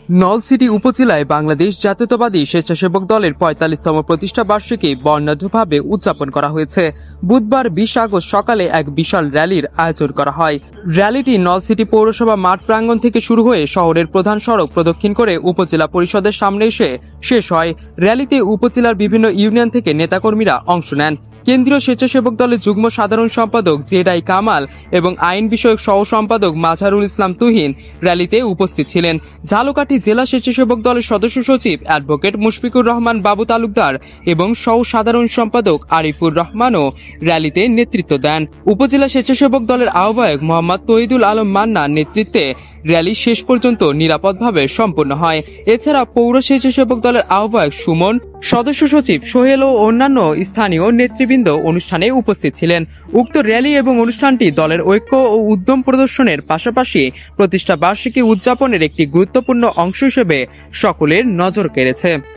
নলছিটি উপজেলায় বাংলাদেশ জাতীয়তাবাদী স্বেচ্ছাসেবক দলের ৪৫তম প্রতিষ্ঠা বার্ষিকী বর্ণাঢ্যভাবে উদযাপন করা হয়েছে। বুধবার ২০ আগস্ট সকালে এক বিশাল র্যালির আয়োজন করা হয়। র্যালিটি নলছিটি পৌরসভা মাঠ প্রাঙ্গণ থেকে শুরু হয়ে শহরের প্রধান সড়ক প্রদক্ষিণ করে উপজেলা পরিষদের সামনে এসে শেষ হয়। র্যালিতে উপজেলার বিভিন্ন ইউনিয়ন থেকে নেতাকর্মীরা অংশ নেন। কেন্দ্রীয় স্বেচ্ছাসেবক দলের যুগ্ম সাধারণ সম্পাদক জেডাই কামাল এবং আইন বিষয়ক সহ সম্পাদক মাজহারুল ইসলাম তুহিন র্যালিতে উপস্থিত ছিলেন। ঝালকাঠি জেলা স্বেচ্ছাসেবক দলের সদস্য সচিব অ্যাডভোকেট মুশফিকুর রহমান বাবু তালুকদার এবং সহ সাধারণ সম্পাদক আরিফুর রহমানও র্যালিতে নেতৃত্ব দেন। উপজেলা স্বেচ্ছাসেবক দলের আহ্বায়ক মোহাম্মদ তহিদুল আলম মান্নার নেতৃত্বে র্যালি শেষ পর্যন্ত নিরাপদভাবে সম্পন্ন হয়। এছাড়া পৌর স্বেচ্ছাসেবক দলের আহ্বায়ক সুমন, সদস্য সচিব সোহেল ও অন্যান্য স্থানীয় নেতৃবৃন্দ অনুষ্ঠানে উপস্থিত ছিলেন। উক্ত র্যালি এবং অনুষ্ঠানটি দলের ঐক্য ও উদ্যম প্রদর্শনের পাশাপাশি প্রতিষ্ঠা বার্ষিকী উদযাপনের একটি গুরুত্বপূর্ণ অংশ হিসেবে সকলের নজর কেড়েছে।